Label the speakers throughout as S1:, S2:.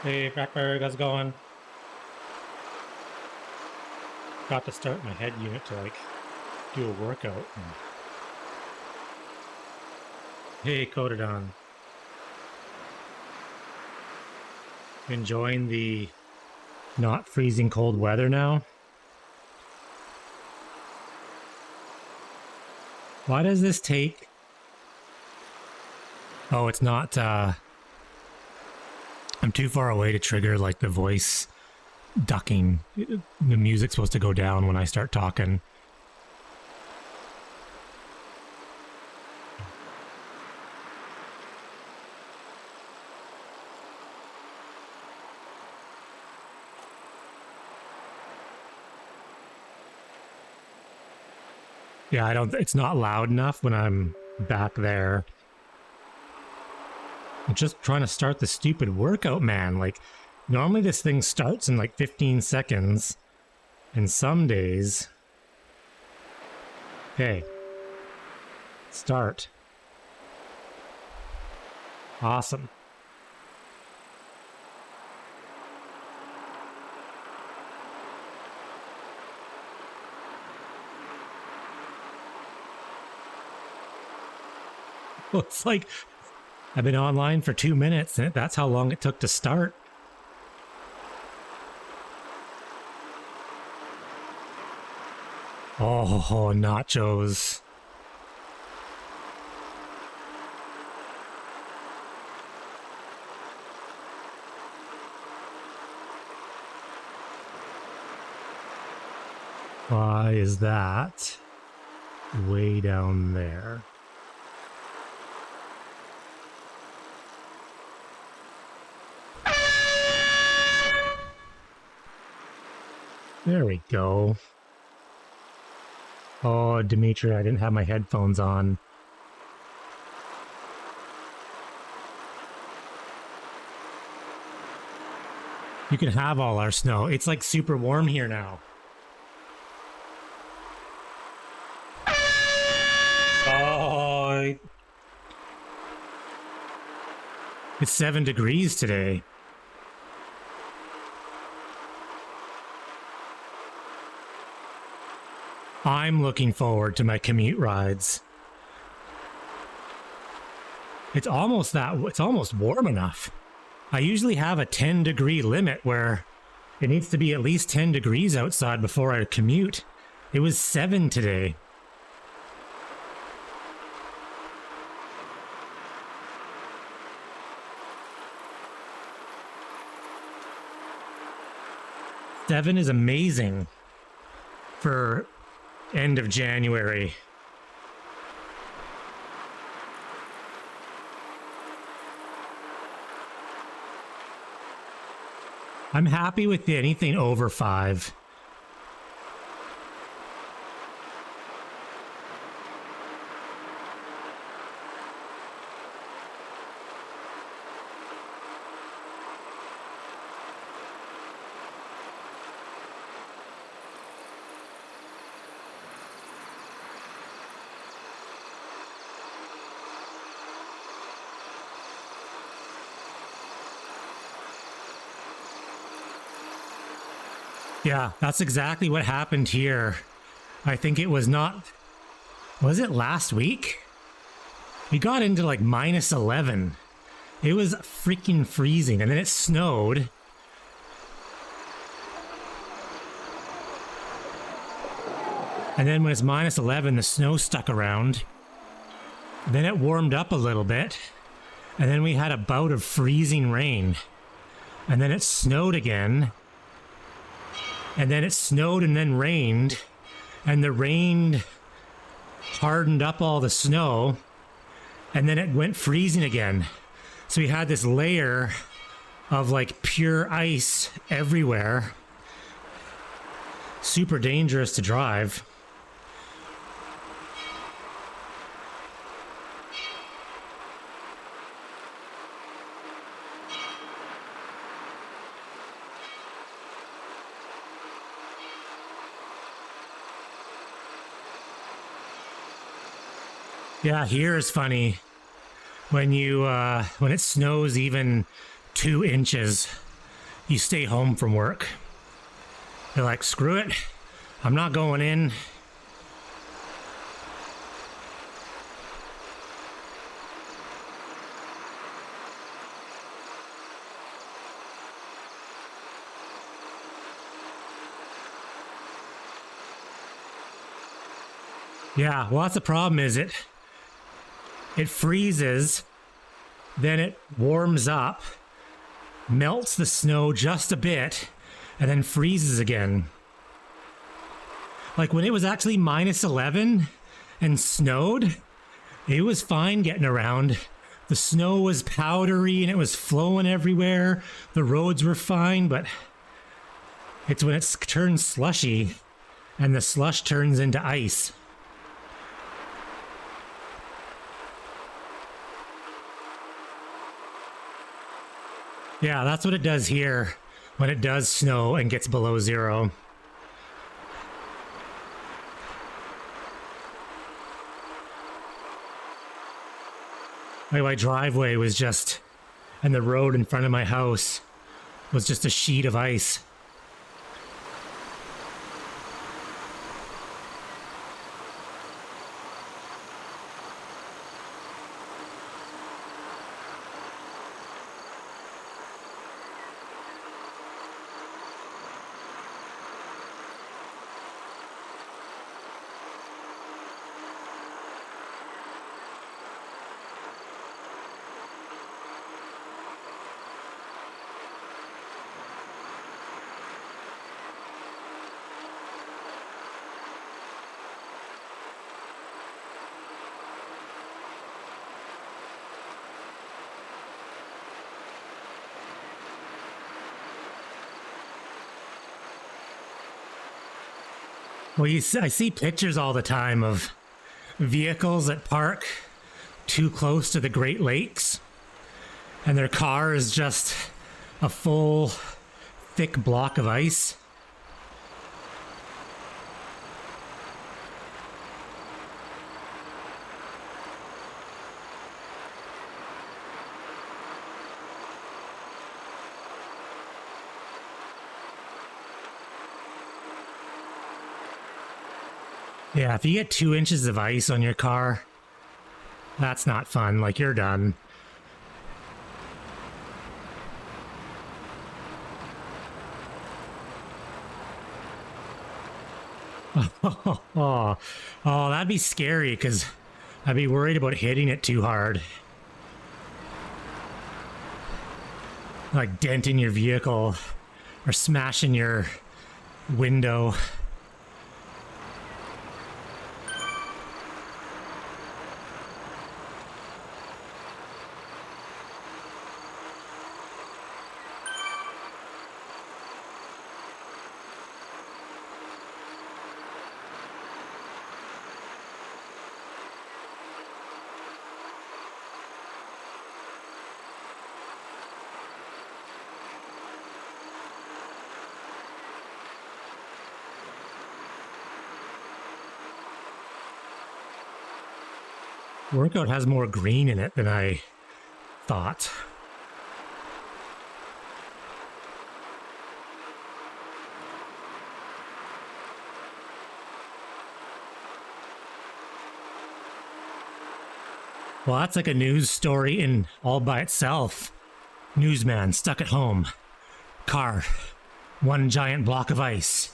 S1: Hey, Blackberry, how's it going? Got to start my head unit to do a workout. Hey, Codadon. Enjoying the not freezing cold weather now? Why does this take... Oh, it's not, I'm too far away to trigger, like, the voice ducking. The music's supposed to go down when I start talking. Yeah, it's not loud enough when I'm back there. I'm just trying to start the stupid workout, man. Like, normally this thing starts in like 15 seconds. And some days... Okay. Start. Awesome. Well, it's like... I've been online for 2 minutes, and that's how long it took to start. Oh, nachos. Why is that way down there? There we go. Oh, Dimitri, I didn't have my headphones on. You can have all our snow. It's like super warm here now. Oh, it's 7 degrees today. I'm looking forward to my commute rides. It's almost warm enough. I usually have a 10-degree limit where it needs to be at least 10 degrees outside before I commute. It was 7 today. Seven is amazing for end of January. I'm happy with anything over 5. Yeah, that's exactly what happened here. I think it was not... Was it last week? We got into like minus 11. It was freaking freezing, and then it snowed. And then when it's minus 11, the snow stuck around. Then it warmed up a little bit. And then we had a bout of freezing rain. And then it snowed again. And then it snowed and then rained. And the rain hardened up all the snow. And then it went freezing again. So we had this layer of like pure ice everywhere. Super dangerous to drive. Yeah, here is funny when you when it snows even 2 inches. you stay home from work. They're like, screw it, I'm not going in. Yeah, well, that's the problem, is it freezes, then it warms up, melts the snow just a bit, and then freezes again. Like when it was actually minus 11 and snowed, it was fine getting around. The snow was powdery and it was flowing everywhere. The roads were fine, but it's when it's turned slushy and the slush turns into ice. Yeah, that's what it does here when it does snow and gets below zero. My driveway was just, and the road in front of my house was just a sheet of ice. Well, I see pictures all the time of vehicles that park too close to the Great Lakes, and their car is just a full, thick block of ice. Yeah, if you get 2 inches of ice on your car, that's not fun. Like, you're done. Oh, that'd be scary because I'd be worried about hitting it too hard. Like denting your vehicle or smashing your window. Workout has more green in it than I thought. Well, that's like a news story in all by itself. Newsman stuck at home. Car. One giant block of ice.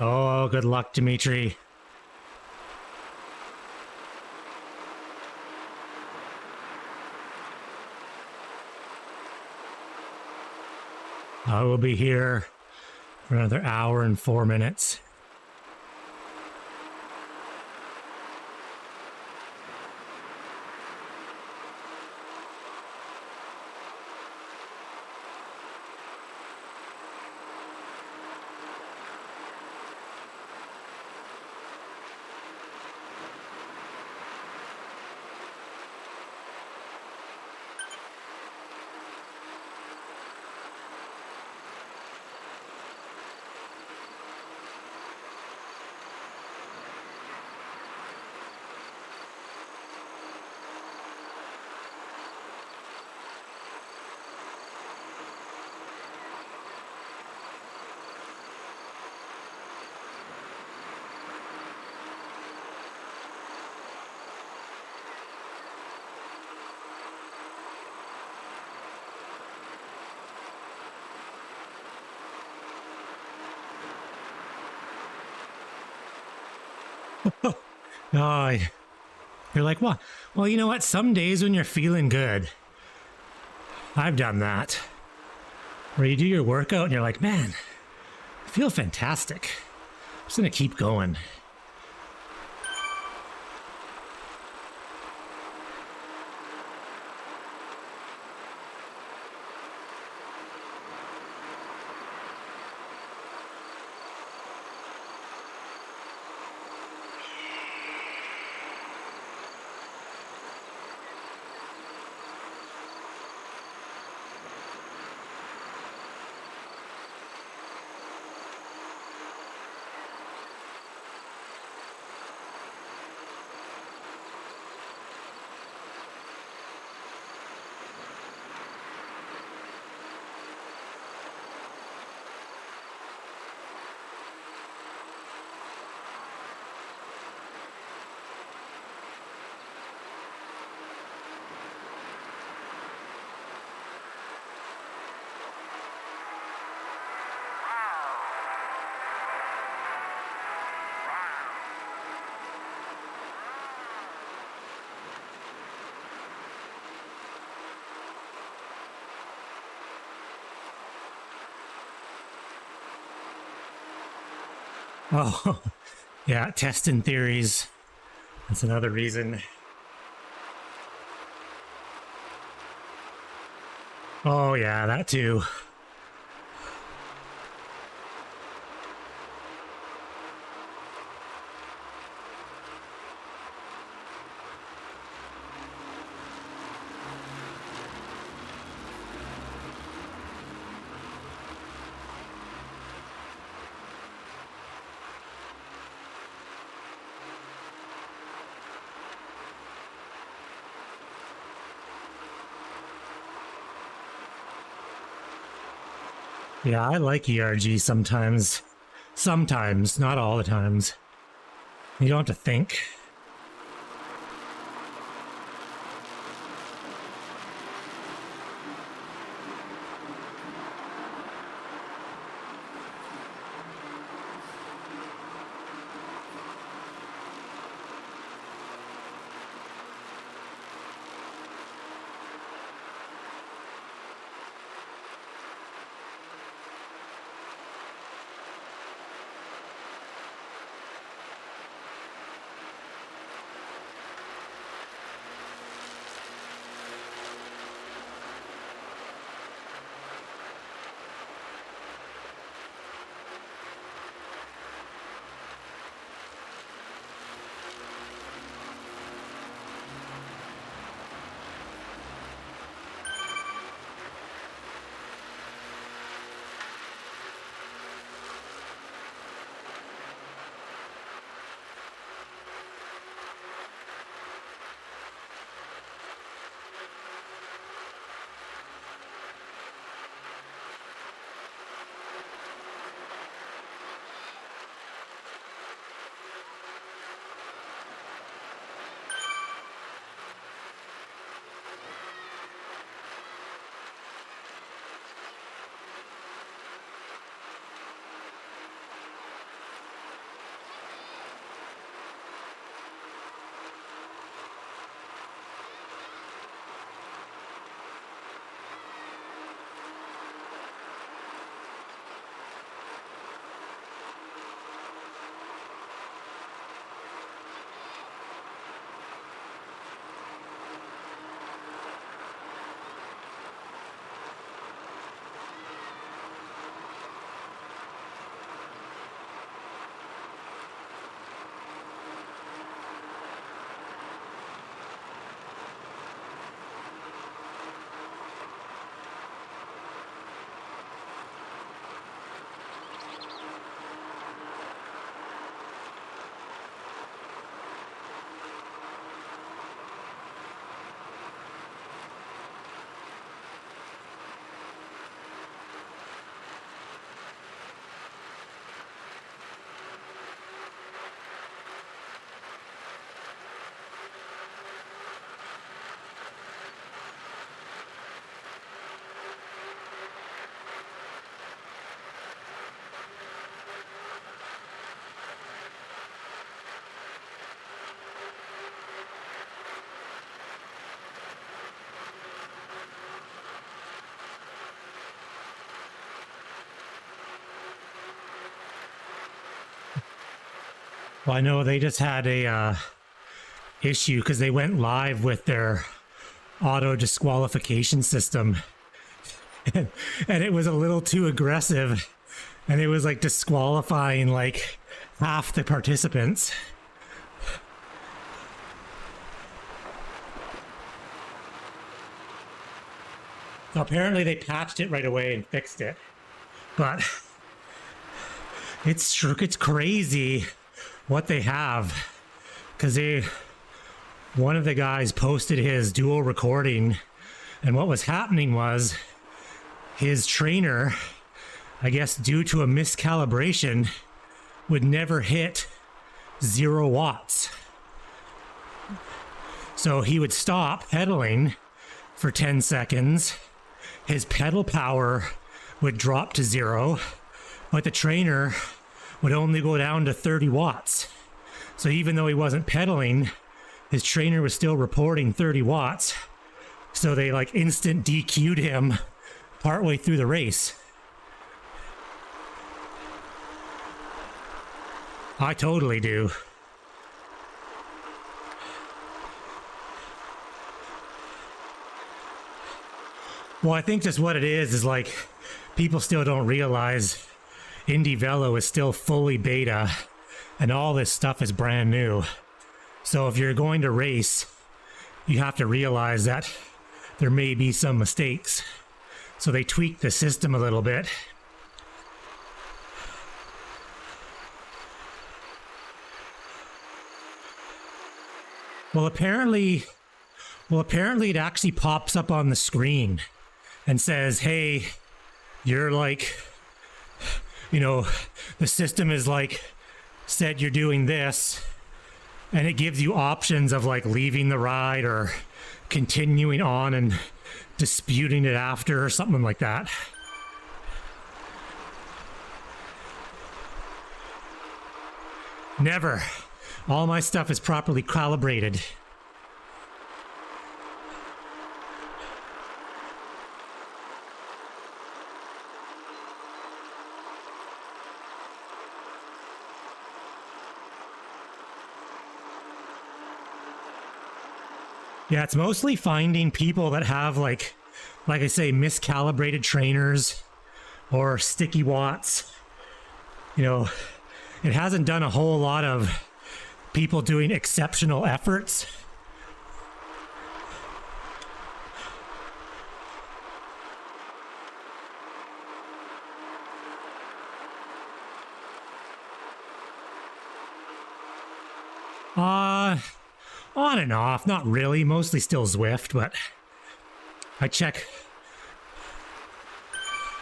S1: Oh, good luck, Dimitri. I will be here for another hour and 4 minutes. Oh, you're like, what? Well, you know what? Some days when you're feeling good, I've done that. Where you do your workout and you're like, man, I feel fantastic. I'm just going to keep going. Oh, yeah, testing theories. That's another reason. Oh, yeah, that too. Yeah, I like ERG sometimes. Sometimes, not all the times. You don't have to think. Well, I know they just had a issue because they went live with their auto disqualification system, and it was a little too aggressive, and it was like disqualifying like half the participants. So apparently they patched it right away and fixed it, but it's crazy what they have, because one of the guys posted his dual recording, and what was happening was his trainer, I guess due to a miscalibration, would never hit 0 watts. So he would stop pedaling for 10 seconds, his pedal power would drop to 0, but the trainer would only go down to 30 watts. So even though he wasn't pedaling, his trainer was still reporting 30 watts. So they like instant DQ'd him partway through the race. I totally do. Well, I think just what it is like people still don't realize Indie Velo is still fully beta and all this stuff is brand new. So if you're going to race, you have to realize that there may be some mistakes. So they tweaked the system a little bit. Well, apparently it actually pops up on the screen and says, hey, you're like, you know, the system is like said you're doing this, and it gives you options of like leaving the ride or continuing on and disputing it after or something like that. Never. All my stuff is properly calibrated. Yeah, it's mostly finding people that have like I say, miscalibrated trainers or sticky watts. You know, it hasn't done a whole lot of people doing exceptional efforts. On and off, not really. Mostly still Zwift, but I check.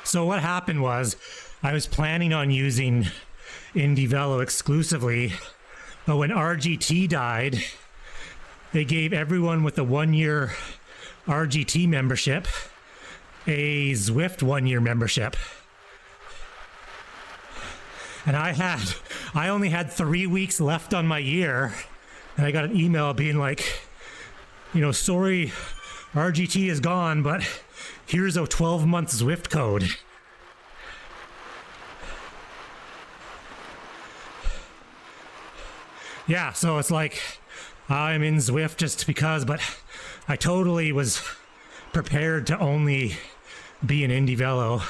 S1: So what happened was I was planning on using Indie Velo exclusively, but when RGT died, they gave everyone with a 1-year RGT membership a Zwift 1-year membership. And I only had 3 weeks left on my year, and I got an email being like, you know, sorry, RGT is gone, but here's a 12-month Zwift code. Yeah, so it's like I'm in Zwift just because, but I totally was prepared to only be an Indie Velo.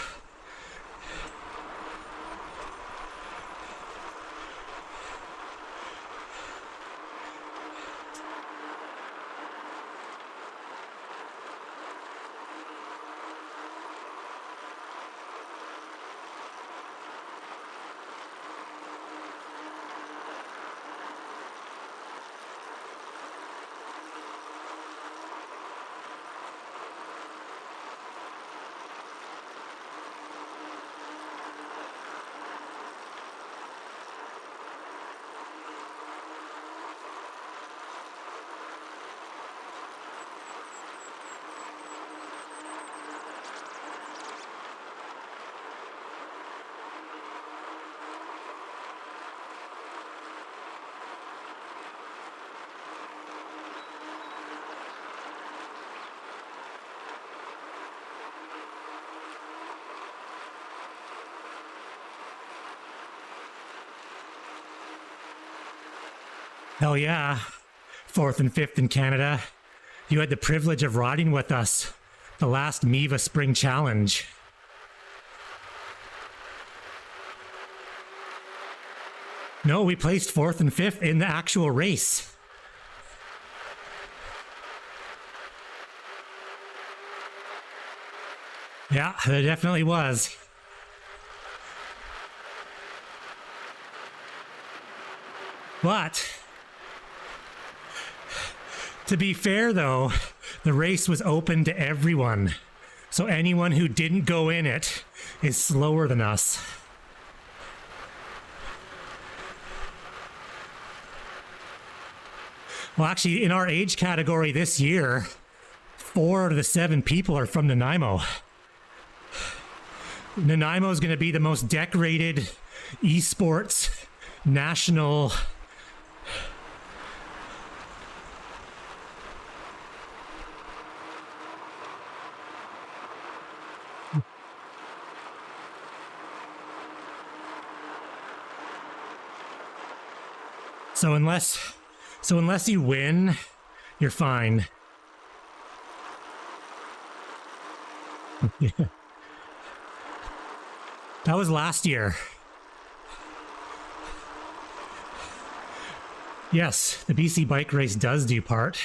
S1: Hell yeah. 4th and 5th in Canada. You had the privilege of riding with us the last MIVA Spring Challenge. No, we placed 4th and 5th in the actual race. Yeah, there definitely was. But, to be fair though, the race was open to everyone. So anyone who didn't go in it is slower than us. Well, actually, in our age category this year, 4 out of the 7 people are from Nanaimo. Nanaimo is going to be the most decorated esports national. So unless you win, you're fine. Yeah. That was last year. Yes, the BC bike race does do part.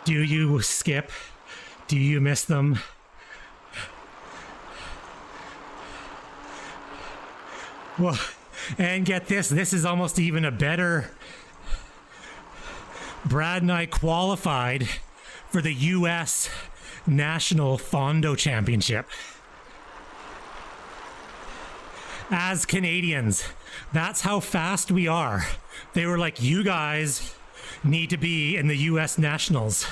S1: Do you skip? Do you miss them? Well, and get this is almost even a better. Brad and I qualified for the U.S. National Fondo Championship. As Canadians, that's how fast we are. They were like, you guys need to be in the U.S. Nationals.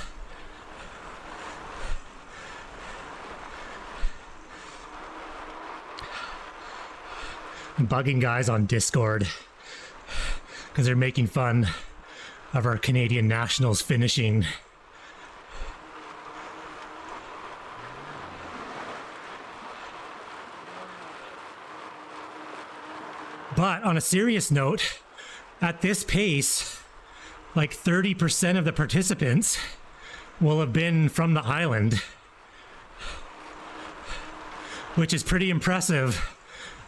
S1: I'm bugging guys on Discord because they're making fun of our Canadian nationals finishing. But on a serious note, at this pace, like 30% of the participants will have been from the island, which is pretty impressive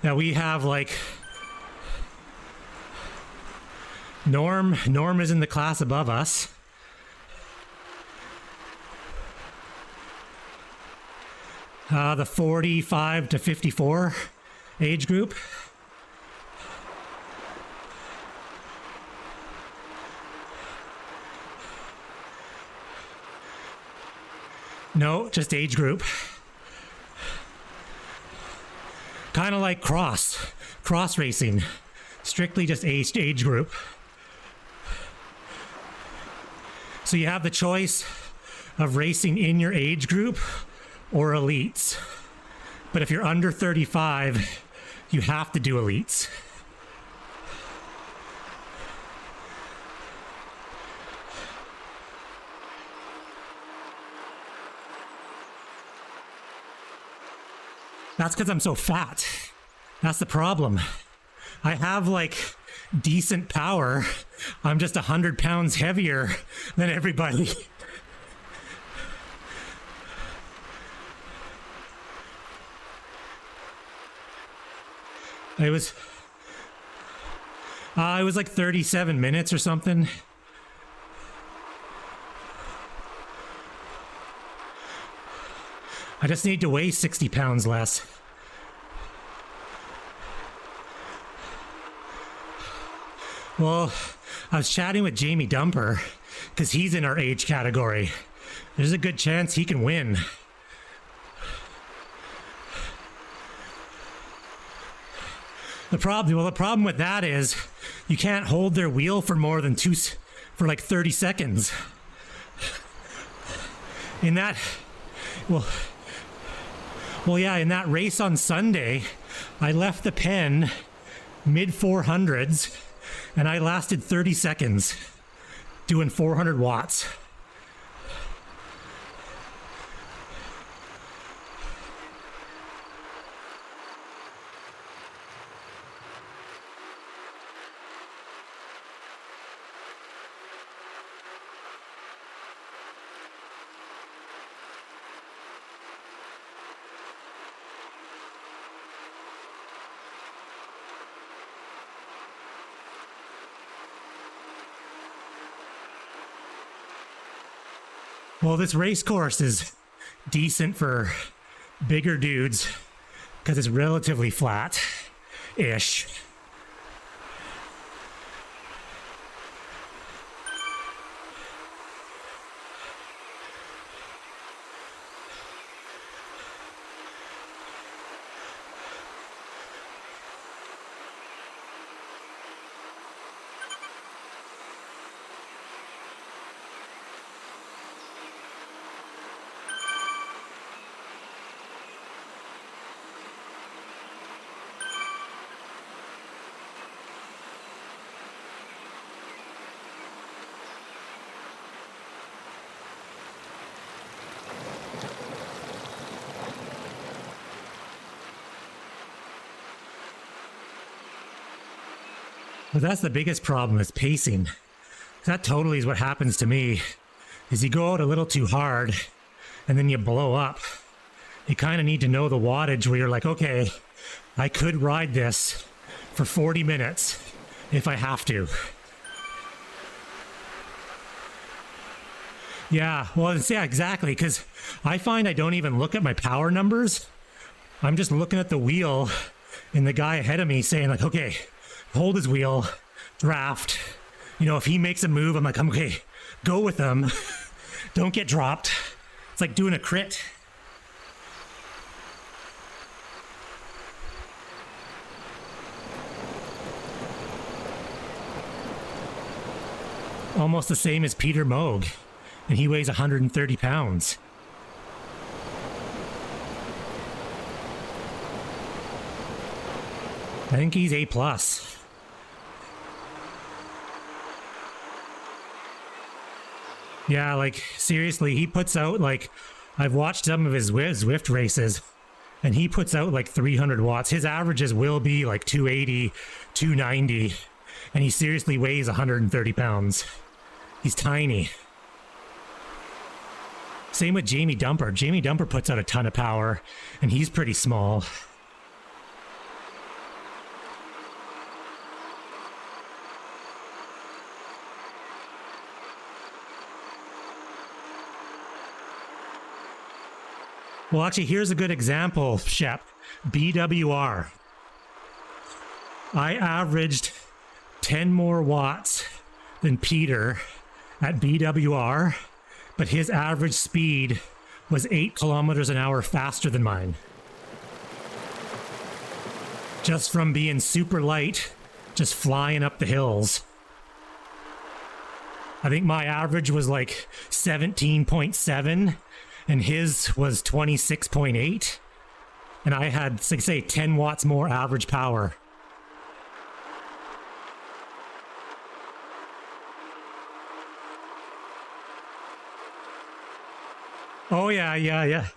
S1: that we have like Norm is in the class above us. The 45 to 54 age group. No, just age group. Kind of like cross racing. Strictly just age group. So you have the choice of racing in your age group or elites. But if you're under 35, you have to do elites. That's because I'm so fat. That's the problem. I have like decent power. I'm just 100 pounds heavier than everybody. It was like 37 minutes or something. I just need to weigh 60 pounds less. Well, I was chatting with Jamie Dumper because he's in our age category. There's a good chance he can win. The problem with that is you can't hold their wheel for more than for like 30 seconds. In that, yeah, in that race on Sunday, I left the pen mid 400s and I lasted 30 seconds doing 400 watts. Well, this race course is decent for bigger dudes because it's relatively flat-ish. But that's the biggest problem is pacing. That totally is what happens to me, is you go out a little too hard and then you blow up. You kind of need to know the wattage where you're like, okay, I could ride this for 40 minutes if I have to. Yeah, well, yeah, exactly, because I find I don't even look at my power numbers. I'm just looking at the wheel and the guy ahead of me saying like, okay, hold his wheel, draft. You know, if he makes a move, I'm like, okay, go with him. Don't get dropped. It's like doing a crit. Almost the same as Peter Moog, and he weighs 130 pounds. I think he's A+. Yeah, like, seriously, he puts out, like, I've watched some of his Zwift races, and he puts out, like, 300 watts. His averages will be, like, 280, 290, and he seriously weighs 130 pounds. He's tiny. Same with Jamie Dumper. Jamie Dumper puts out a ton of power, and he's pretty small. Well, actually, here's a good example, Shep. BWR. I averaged 10 more watts than Peter at BWR, but his average speed was 8 kilometers an hour faster than mine. Just from being super light, just flying up the hills. I think my average was like 17.7, and his was 26.8. And I had, say, 10 watts more average power. Oh, yeah.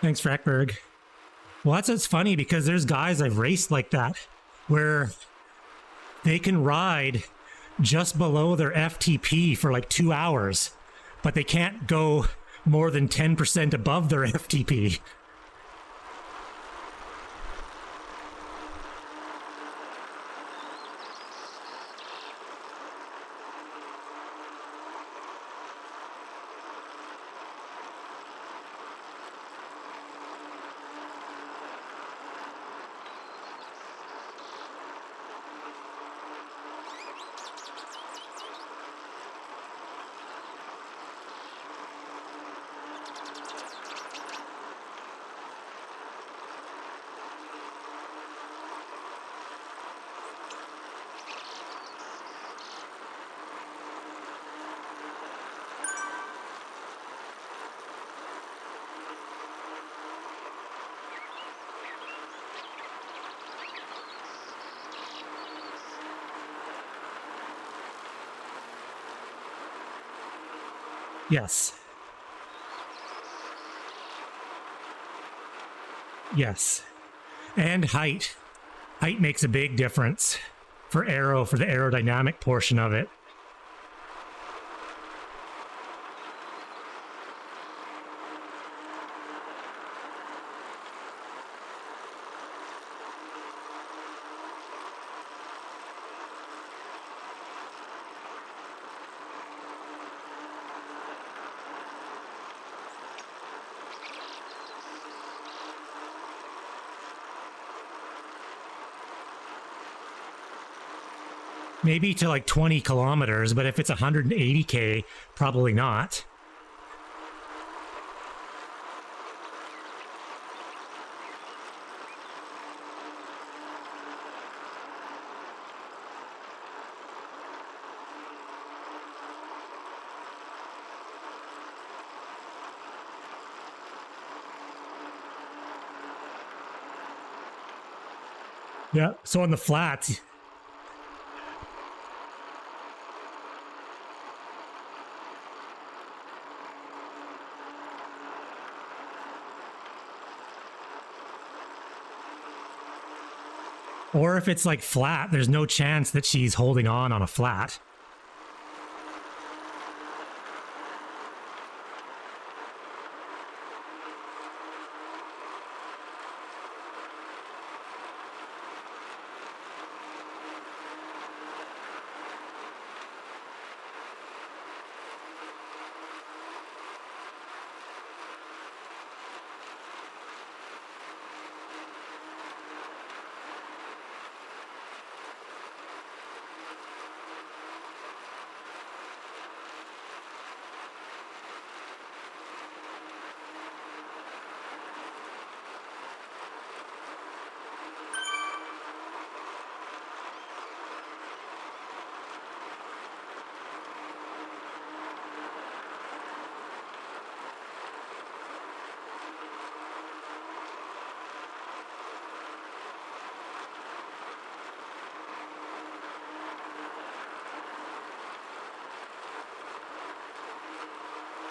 S1: Thanks, Freckberg. Well, it's funny because there's guys I've raced like that where they can ride just below their FTP for like 2 hours, but they can't go more than 10% above their FTP. Yes. Yes. And height. Height makes a big difference for the aerodynamic portion of it. Maybe to like 20 kilometers, but if it's 180k, probably not. Yeah, so on the flats, or if it's like flat, there's no chance that she's holding on a flat.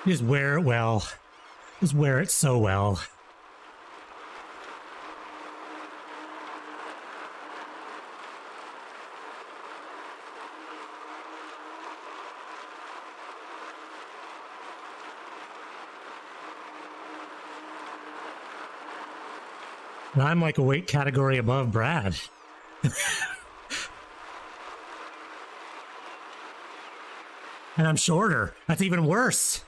S1: Just wear it well. Just wear it so well. And I'm like a weight category above Brad. And I'm shorter. That's even worse.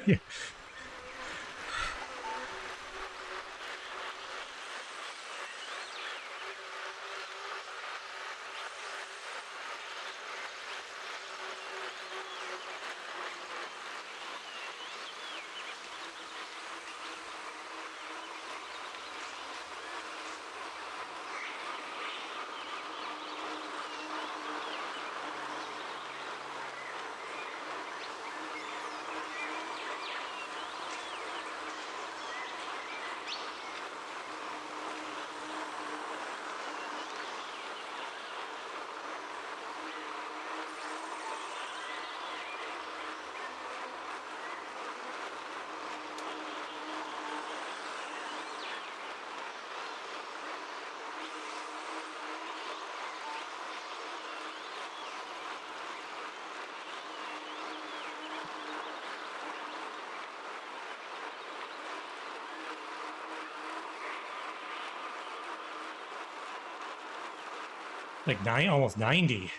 S1: Yeah. Like almost 90.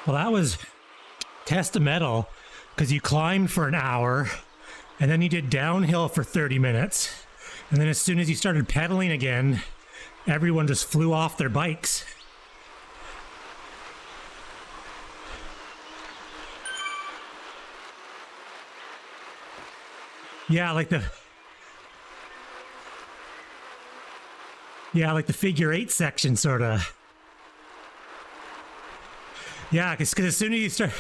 S1: Well, that was test of metal because you climbed for an hour and then you did downhill for 30 minutes. And then as soon as you started pedaling again, everyone just flew off their bikes. Yeah, like the figure eight section, sort of. Yeah, because as soon as you start,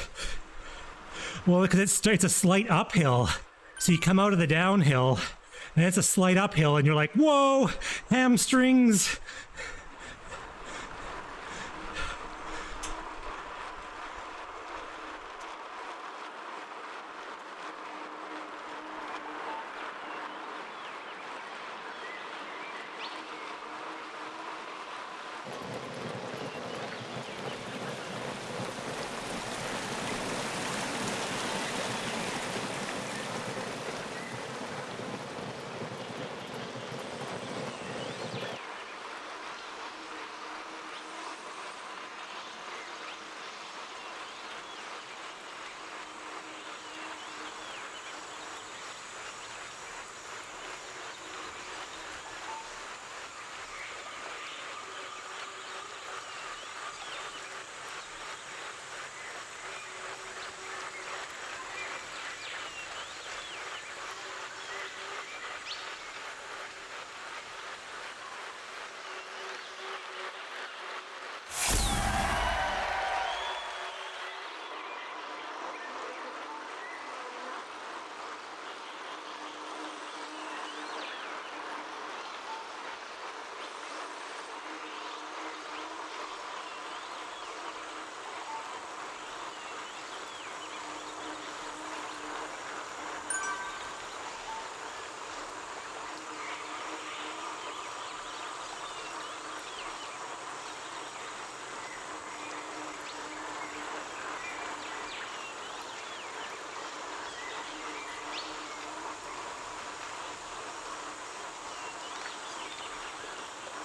S1: well, because it's a slight uphill, so you come out of the downhill, and it's a slight uphill, and you're like, whoa, hamstrings.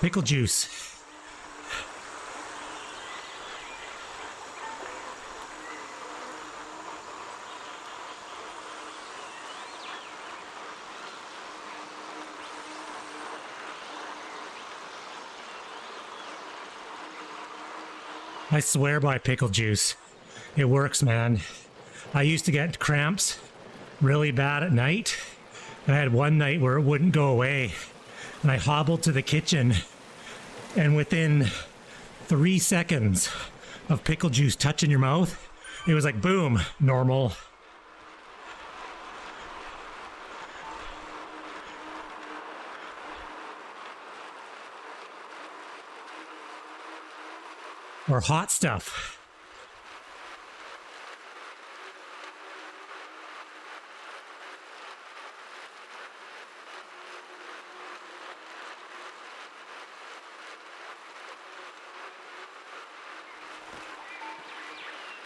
S1: Pickle juice. I swear by pickle juice. It works, man. I used to get cramps really bad at night, and I had one night where it wouldn't go away, and I hobbled to the kitchen, and within 3 seconds of pickle juice touching your mouth, it was like, boom, normal. Or hot stuff.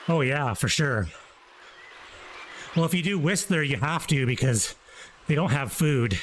S1: Oh yeah, for sure. Well, if you do Whistler, you have to because they don't have food.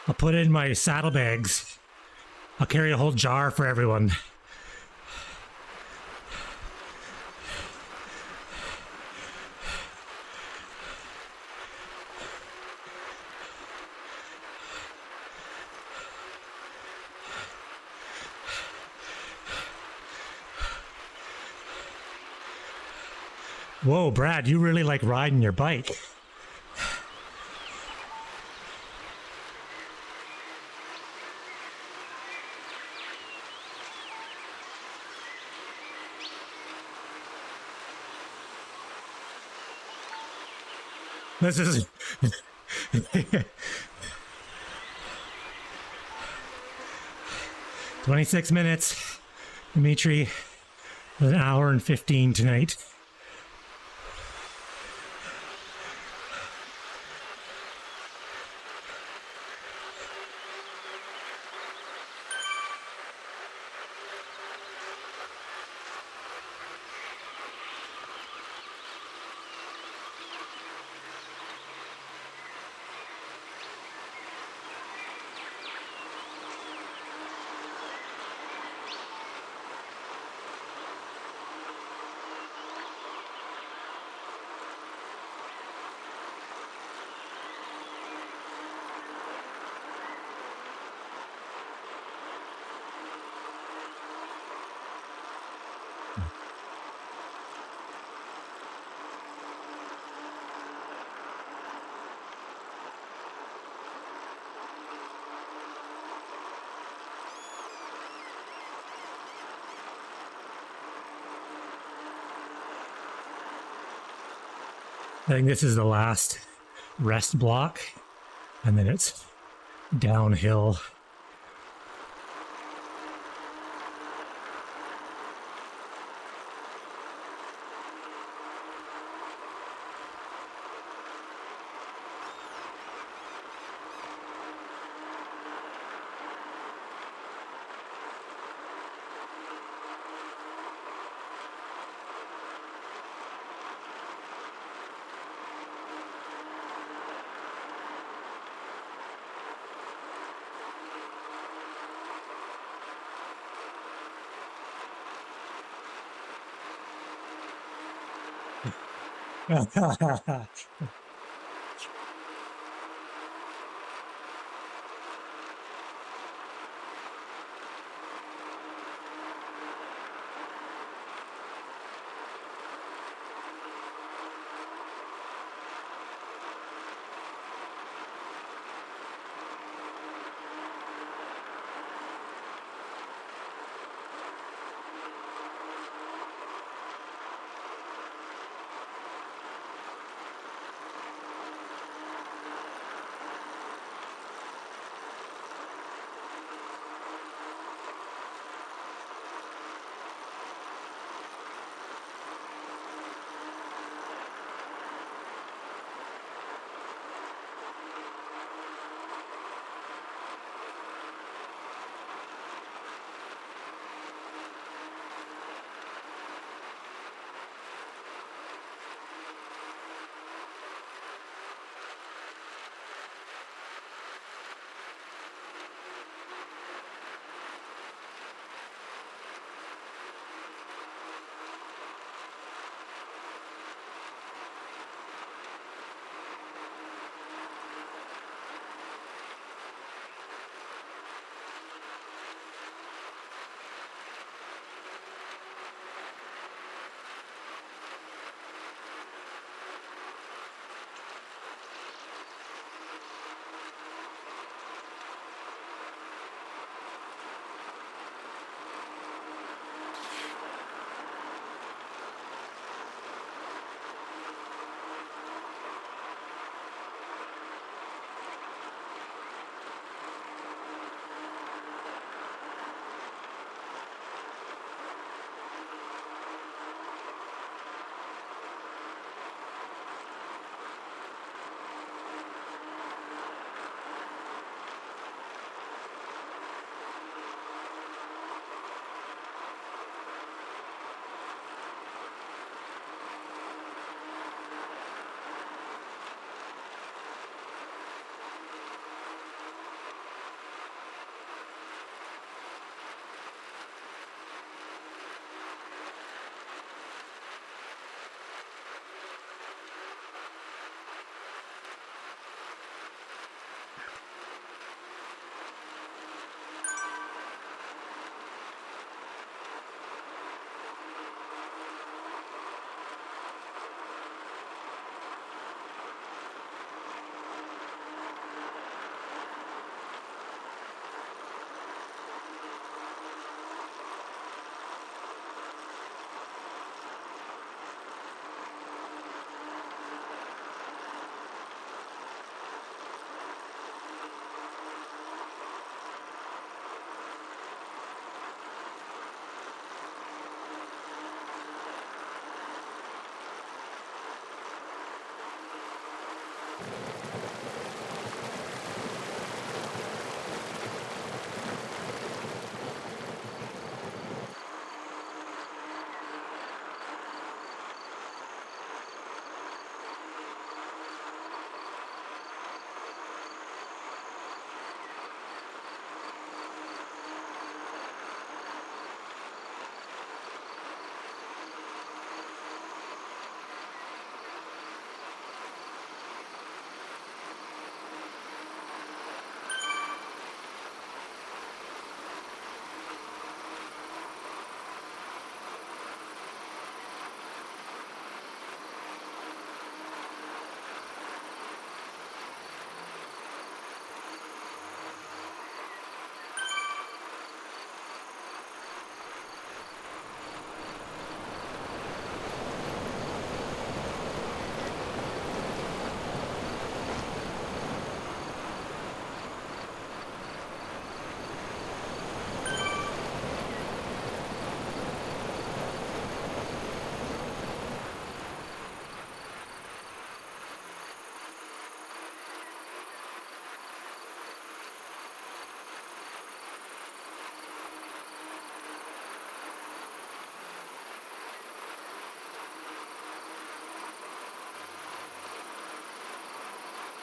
S1: I'll put it in my saddlebags. I'll carry a whole jar for everyone. Whoa, Brad, you really like riding your bike. This is 26 minutes, Dimitri. An hour and 15 tonight. I think this is the last rest block, and then it's downhill.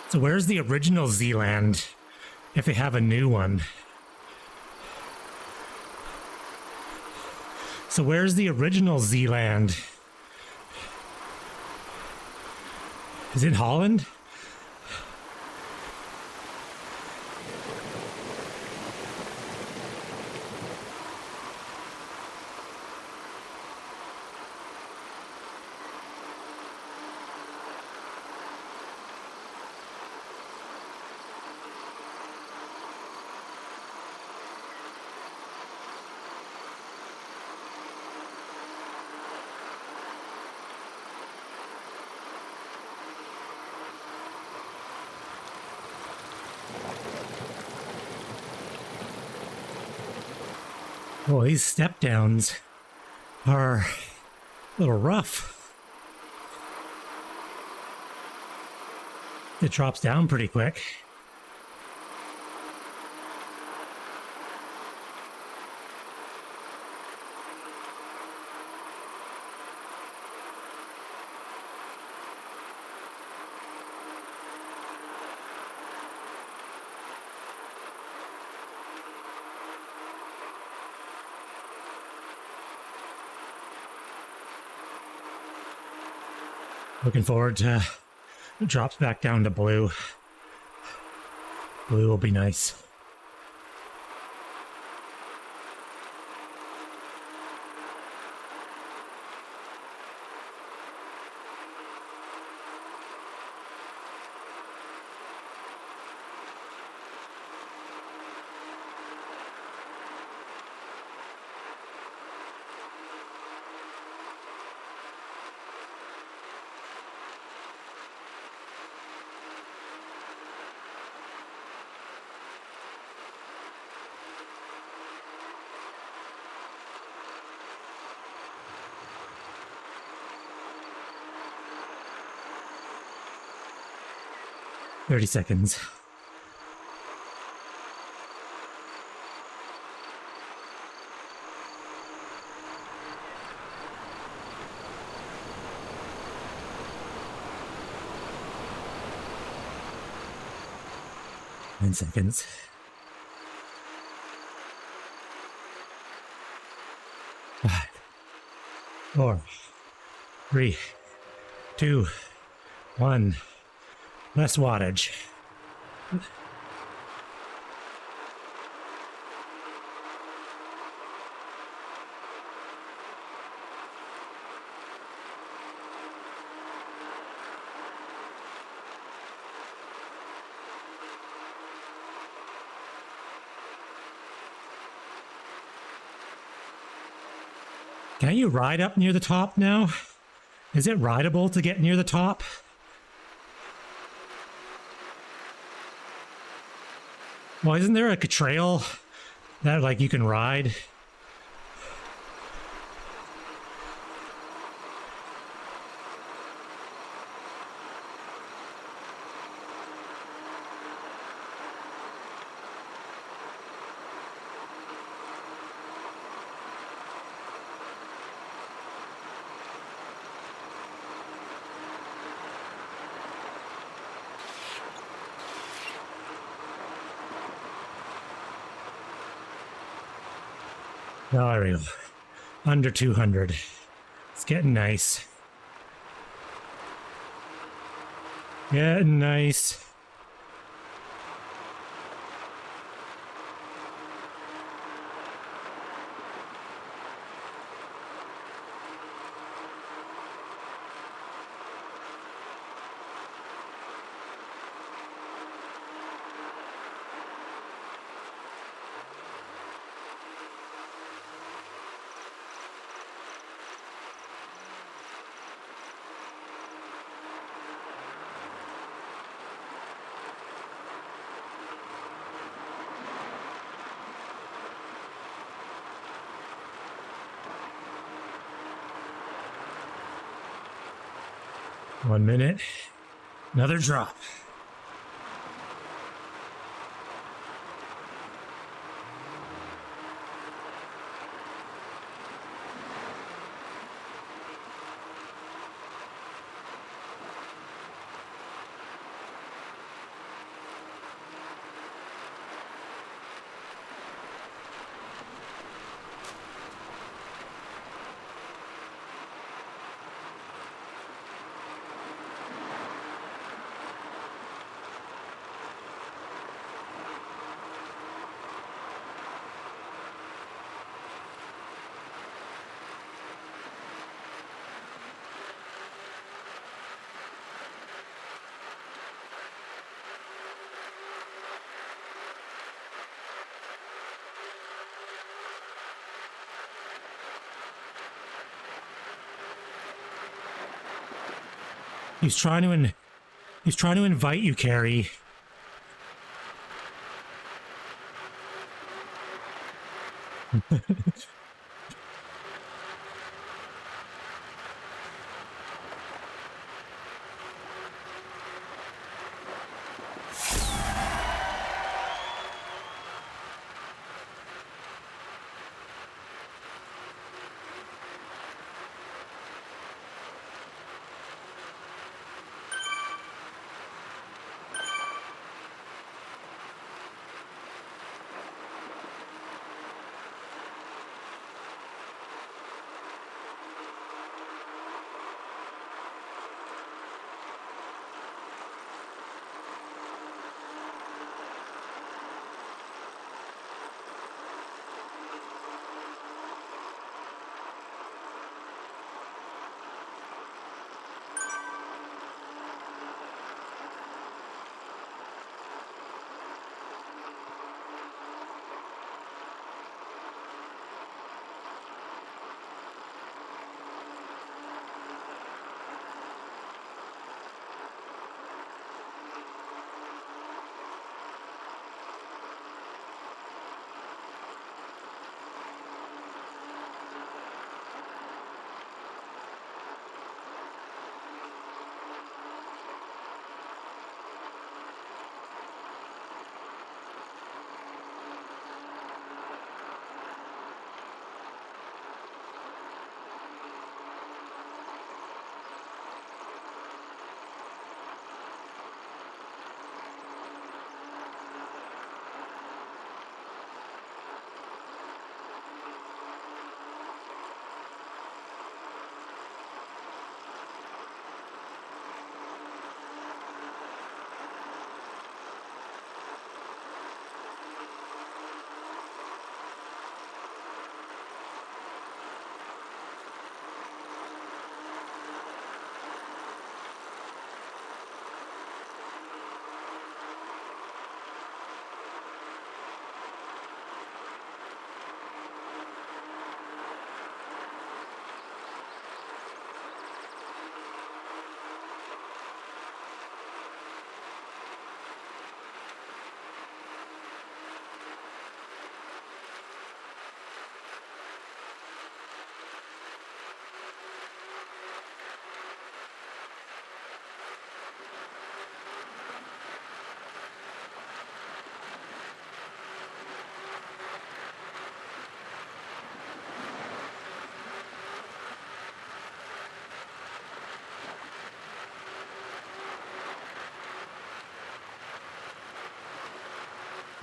S1: So where's the original Zealand if they have a new one? So where's the original Zealand? Is it Holland? Oh, these step downs are a little rough. It drops down pretty quick. Looking forward to it drops back down to blue. Blue will be nice. "30 seconds. "9 seconds. Five, 4, 3, 2, 1. Less wattage. Can't you ride up near the top now? Is it rideable to get near the top? Well, isn't there like a trail that like you can ride? Oh, there we go. Under 200. It's getting nice. Getting nice. One minute. Another drop. He's trying to invite you, Carrie.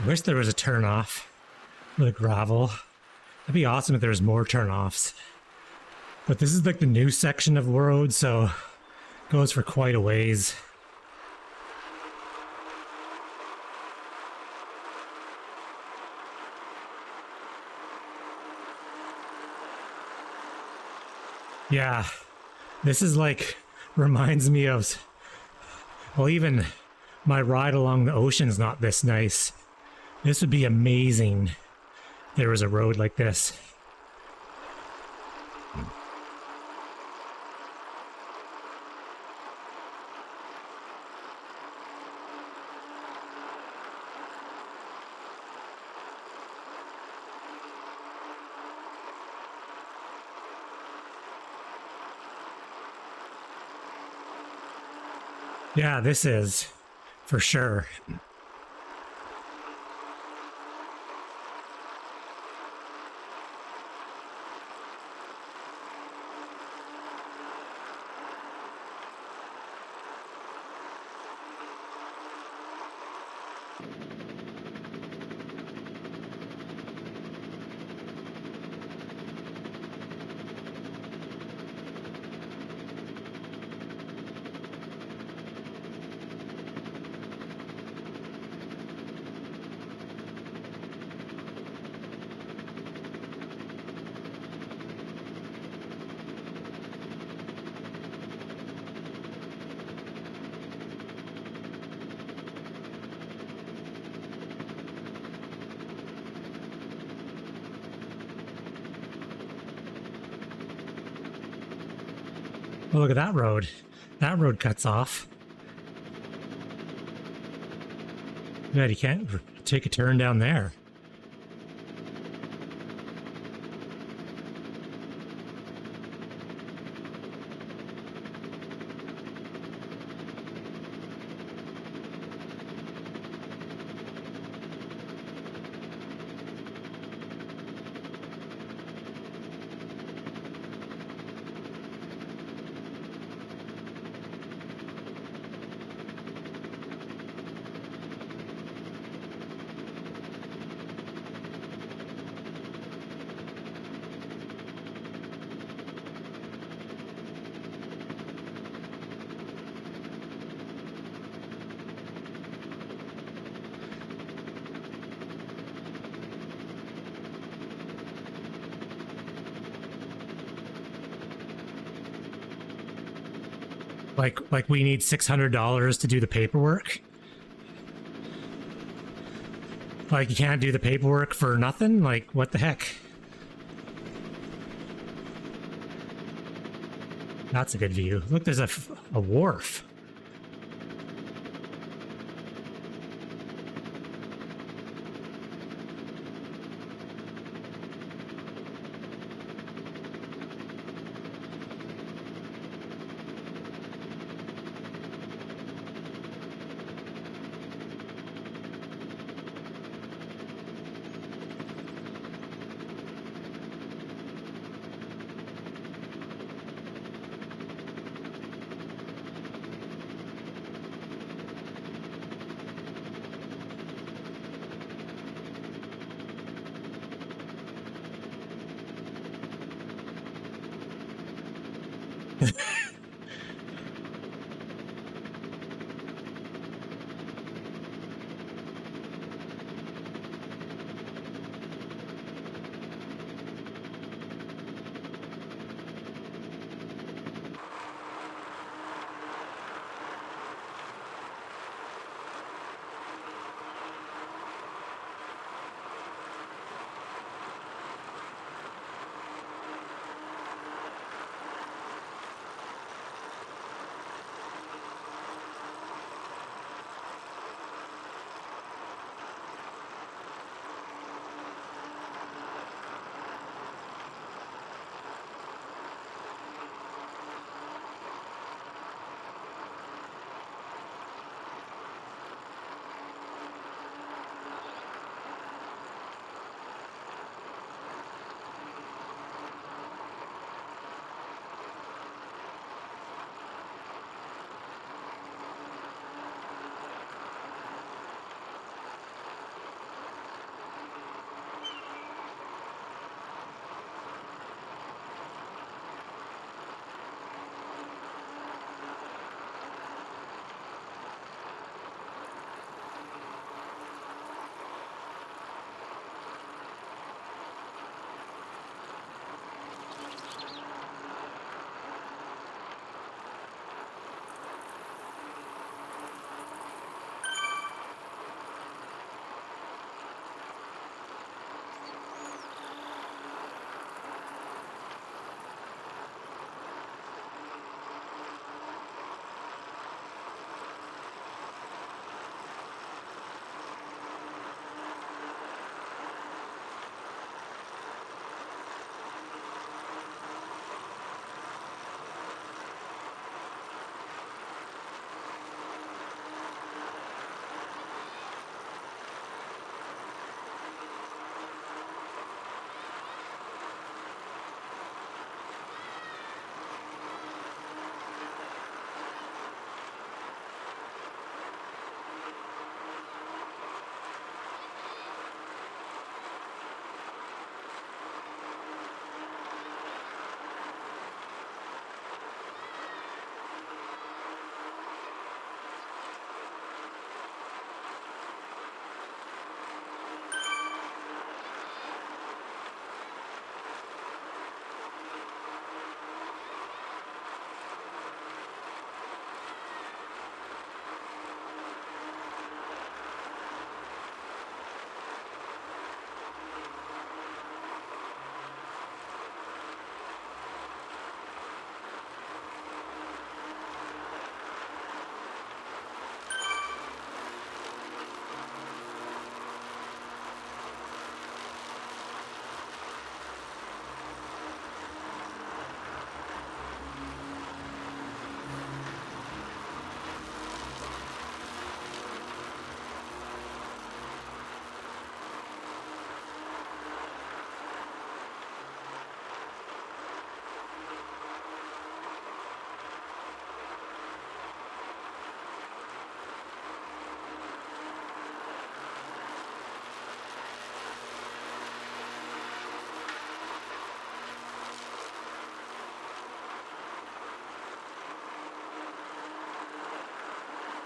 S1: I wish there was a turnoff for the gravel. That'd be awesome if there was more turnoffs. But this is like the new section of the road, so it goes for quite a ways. Yeah, this is like, reminds me of, well, even my ride along the ocean's not this nice. This would be amazing if there was a road like this. Yeah, this is, for sure. Oh, look at that road. That road cuts off. Yeah, you can't take a turn down there. Like we need $600 to do the paperwork. Like you can't do the paperwork for nothing? Like what the heck? That's a good view. Look, there's a wharf.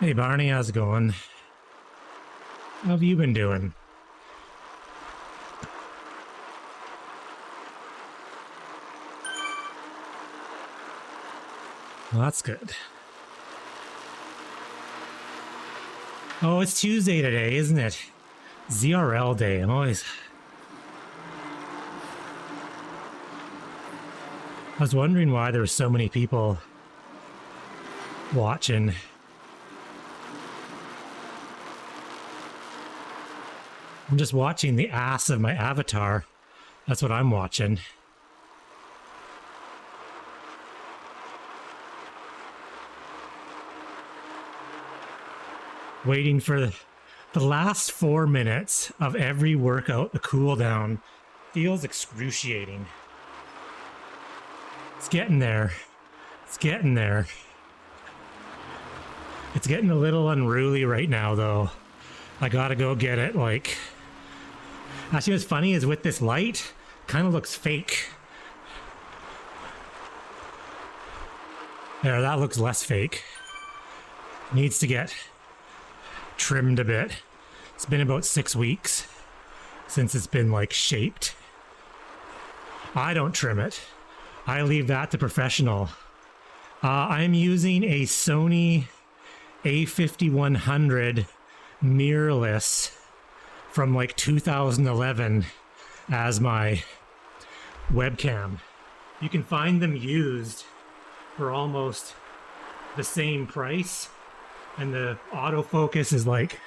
S1: Hey Barney, how's it going? How have you been doing? Well, that's good. Oh, it's Tuesday today, isn't it? ZRL day. I was wondering why there were so many people watching. I'm just watching the ass of my avatar. That's what I'm watching. Waiting for the last 4 minutes of every workout, the cool down, feels excruciating. It's getting there. It's getting there. It's getting a little unruly right now, though. I gotta go get it, like... Actually, what's funny is with this light, kind of looks fake. There, that looks less fake. Needs to get trimmed a bit. It's been about 6 weeks since it's been, like, shaped. I don't trim it. I leave that to professional. I'm using a Sony A5100 mirrorless from like 2011 as my webcam. You can find them used for almost the same price, and the autofocus is like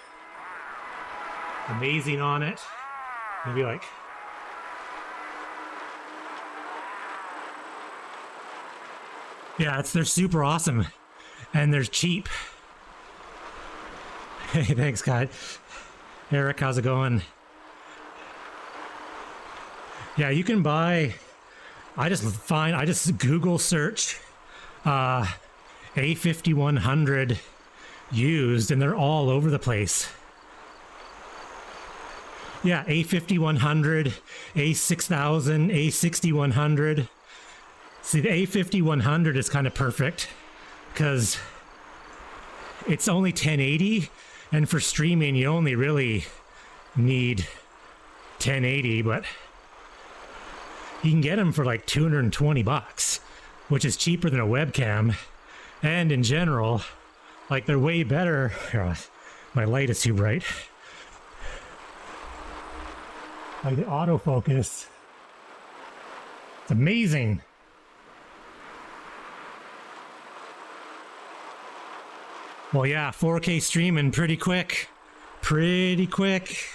S1: amazing on it. Maybe like they're super awesome and they're cheap. Hey, thanks, guy. Eric, how's it going? Yeah, you can buy. I just Google search A5100 used, and they're all over the place. Yeah, A5100, A6000, A6100. See, the A5100 is kind of perfect because it's only 1080, and for streaming you only really need 1080, but you can get them for like $220, which is cheaper than a webcam. And in general, like, they're way better. Here, my light is too bright. Like, the autofocus, it's amazing. Well, yeah, 4K streaming pretty quick. Pretty quick.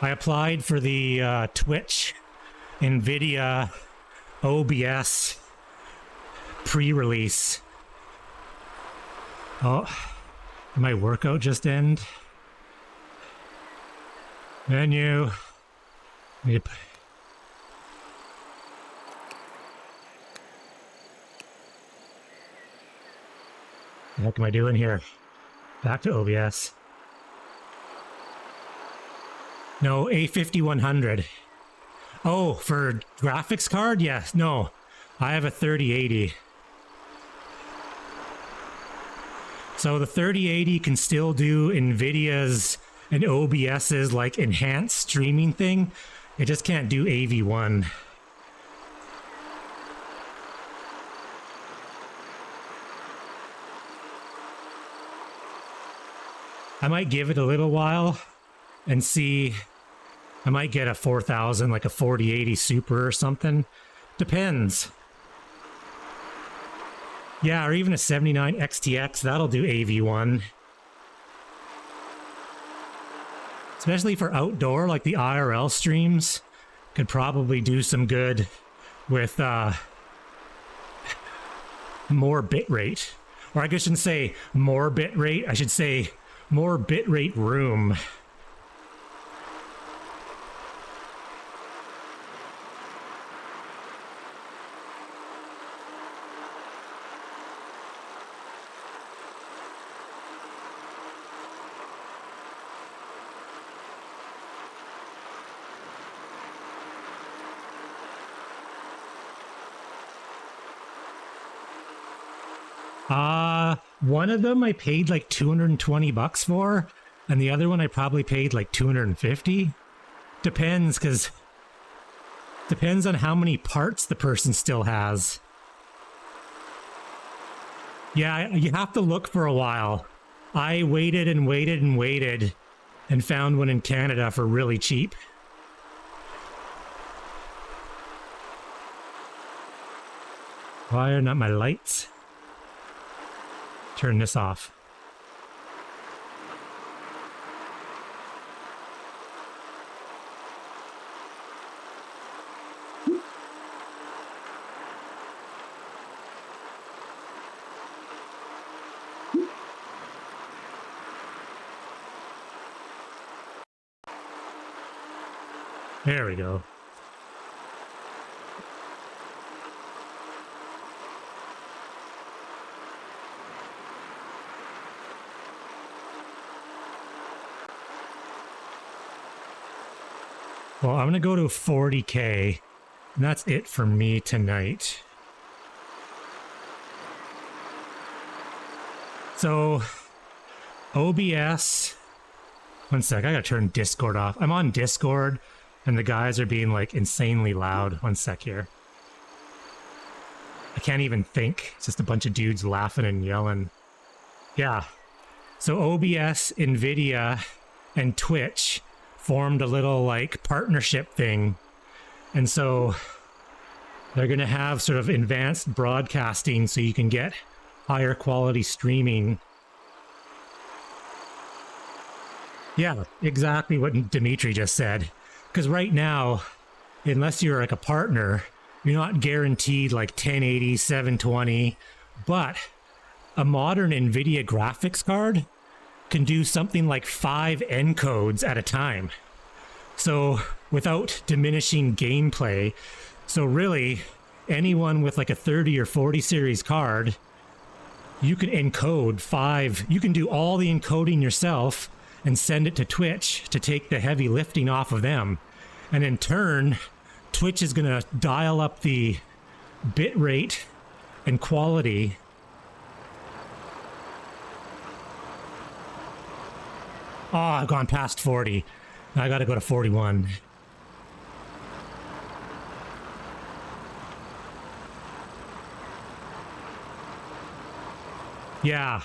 S1: I applied for the Twitch NVIDIA OBS pre-release. Oh, did my workout just end? Menu. Yep. What the heck am I doing here? Back to OBS. No, A5100. Oh, for graphics card? Yes. No, I have a 3080. So the 3080 can still do NVIDIA's and OBS's like enhanced streaming thing. It just can't do AV1. I might give it a little while and see. I might get a 4000, like a 4080 Super or something. Depends. Yeah, or even a 79 XTX, that'll do AV1. Especially for outdoor, like the IRL streams, could probably do some good with more bitrate. Or I shouldn't say more bitrate, I should say more bitrate room. One of them I paid like 220 bucks for, and the other one I probably paid like 250. Depends on how many parts the person still has. Yeah, you have to look for a while. I waited and waited and waited and found one in Canada for really cheap. Why are not my lights? Turn this off. There we go. Well, I'm going to go to 40K, and that's it for me tonight. So, OBS... One sec, I gotta turn Discord off. I'm on Discord, and the guys are being, like, insanely loud. One sec here. I can't even think. It's just a bunch of dudes laughing and yelling. Yeah. So OBS, NVIDIA, and Twitch formed a little, like, partnership thing. And so they're going to have sort of advanced broadcasting so you can get higher quality streaming. Yeah, exactly what Dimitri just said. Because right now, unless you're like a partner, you're not guaranteed like 1080, 720, but a modern NVIDIA graphics card can do something like 5 encodes at a time. So without diminishing gameplay, so really anyone with like a 30 or 40 series card, you can encode 5, you can do all the encoding yourself and send it to Twitch to take the heavy lifting off of them. And in turn, Twitch is going to dial up the bit rate and quality. Oh, I've gone past 40. I got to go to 41. Yeah.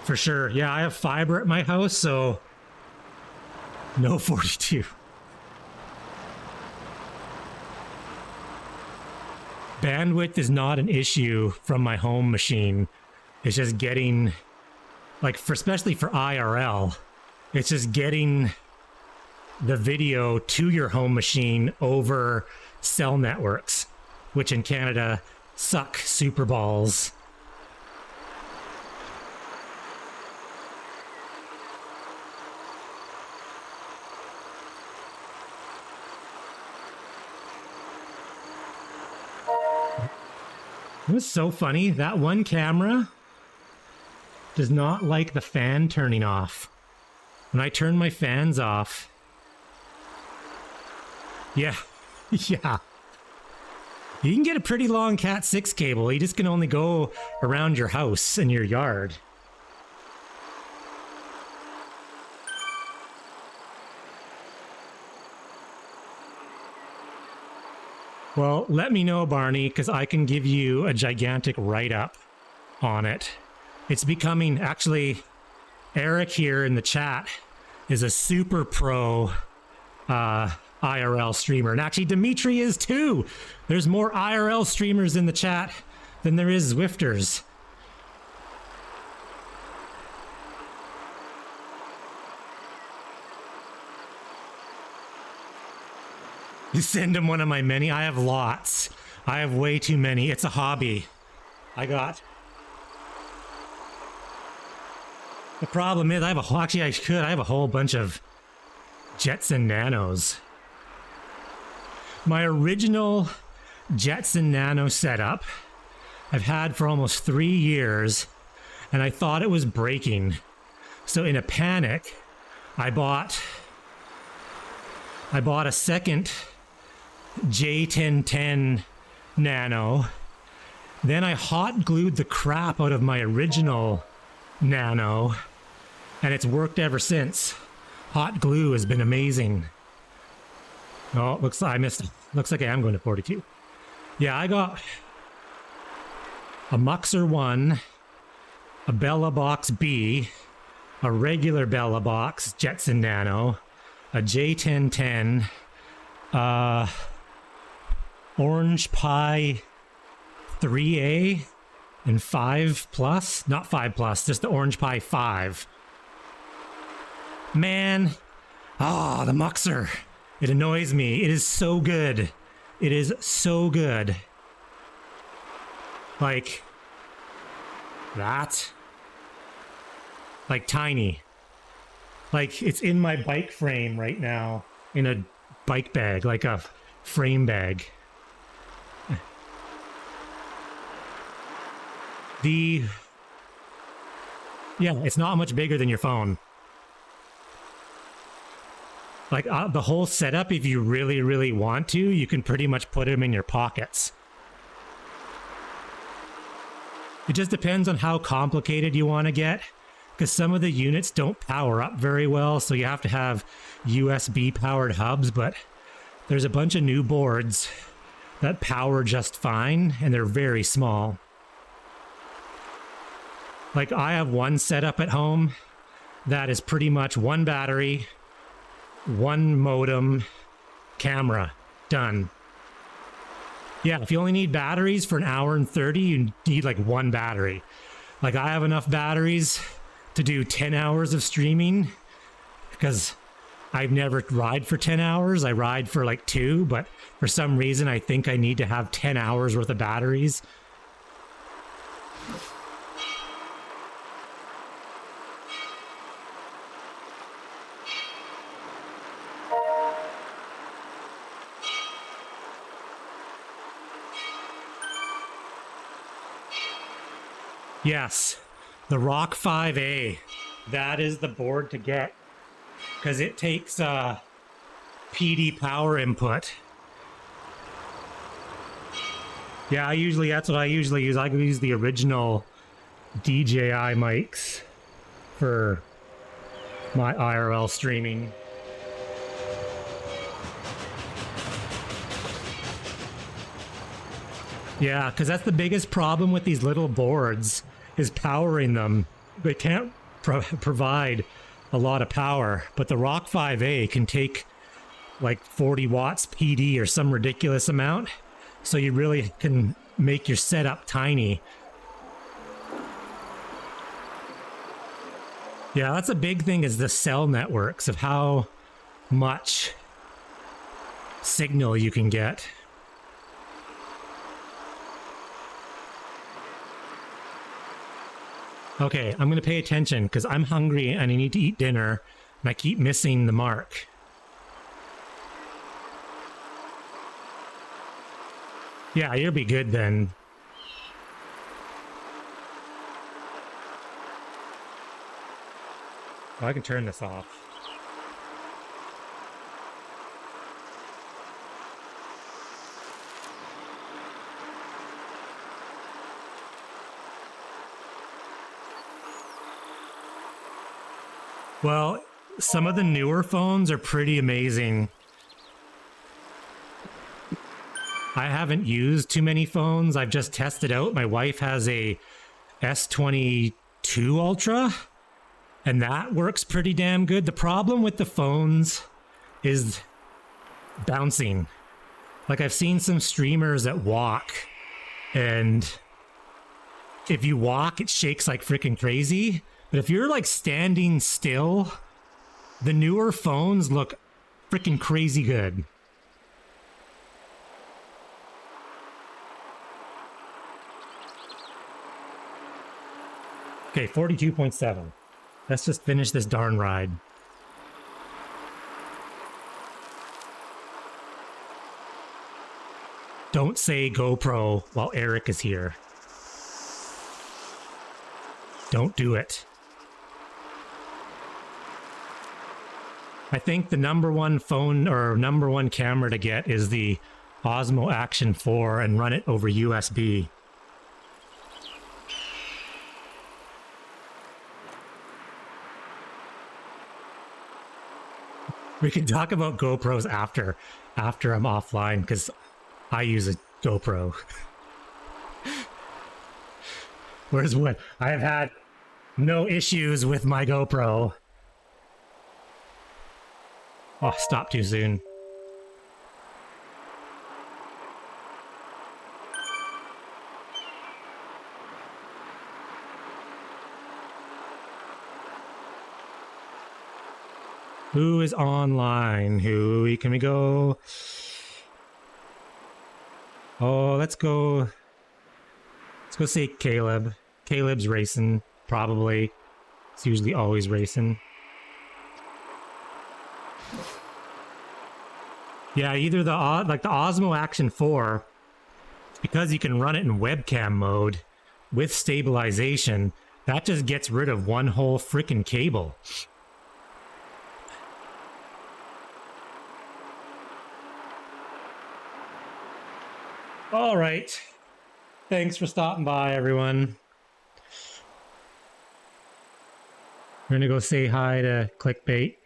S1: For sure. Yeah, I have fiber at my house, so no 42. Bandwidth is not an issue from my home machine. It's just getting, like, especially for IRL, it's just getting the video to your home machine over cell networks, which in Canada suck super balls. It was so funny. That one camera does not like the fan turning off. When I turn my fans off... Yeah. Yeah. You can get a pretty long Cat 6 cable. You just can only go around your house and your yard. Well, let me know, Barney, because I can give you a gigantic write-up on it. It's becoming, actually, Eric here in the chat is a super pro IRL streamer. And actually, Dimitri is too. There's more IRL streamers in the chat than there is Zwifters. You send him one of my many. I have lots. I have way too many. It's a hobby. The problem is I have a whole bunch of Jetson Nanos. My original Jetson Nano setup I've had for almost 3 years, and I thought it was breaking. So in a panic, I bought a second J1010 Nano, Then I hot glued the crap out of my original Nano, and it's worked ever since. Hot glue has been amazing. Oh, looks like I missed it. Looks like I am going to 42. Yeah, I got a Muxer 1, a Bella Box B, a regular Bella Box Jetson Nano, a J1010, Orange Pi 3A, and 5 Plus. Not 5 Plus, just the Orange Pi 5. Man, the Muxer. It annoys me. It is so good. It is so good. Like that. Like tiny. Like it's in my bike frame right now. In a bike bag, like a frame bag. Yeah, it's not much bigger than your phone. Like the whole setup, if you really, really want to, you can pretty much put them in your pockets. It just depends on how complicated you want to get, because some of the units don't power up very well, so you have to have USB powered hubs, but there's a bunch of new boards that power just fine, and they're very small. Like I have one setup at home that is pretty much one battery, one modem, camera, done. Yeah, if you only need batteries for an hour and 30, you need like one battery. Like I have enough batteries to do 10 hours of streaming because I've never ride for 10 hours. I ride for like 2, but for some reason I think I need to have 10 hours worth of batteries. Yes, the Rock 5A. That is the board to get because it takes PD power input. Yeah, that's what I usually use. I use the original DJI mics for my IRL streaming. Yeah, because that's the biggest problem with these little boards is powering them. They can't provide a lot of power, but the Rock 5A can take like 40 watts PD or some ridiculous amount, so you really can make your setup tiny. Yeah, that's a big thing is the cell networks of how much signal you can get. Okay, I'm going to pay attention because I'm hungry and I need to eat dinner and I keep missing the mark. Yeah, you'll be good then. Oh, I can turn this off. Well, some of the newer phones are pretty amazing. I haven't used too many phones. I've just tested out. My wife has a S22 Ultra, and that works pretty damn good. The problem with the phones is bouncing. Like I've seen some streamers that walk, and if you walk, it shakes like freaking crazy. But if you're like standing still, the newer phones look freaking crazy good. Okay, 42.7. Let's just finish this darn ride. Don't say GoPro while Eric is here. Don't do it. I think the number one phone or number one camera to get is the Osmo Action 4 and run it over USB. We can talk about GoPros after I'm offline, because I use a GoPro. Whereas what I have had no issues with my GoPro. Oh, stop too soon. Who is online? Who can we go? Oh, let's go. Let's go see Caleb. Caleb's racing, probably. It's usually always racing. Yeah, either the Osmo Action 4, because you can run it in webcam mode with stabilization, that just gets rid of one whole freaking cable. All right. Thanks for stopping by, everyone. We're gonna go say hi to Clickbait.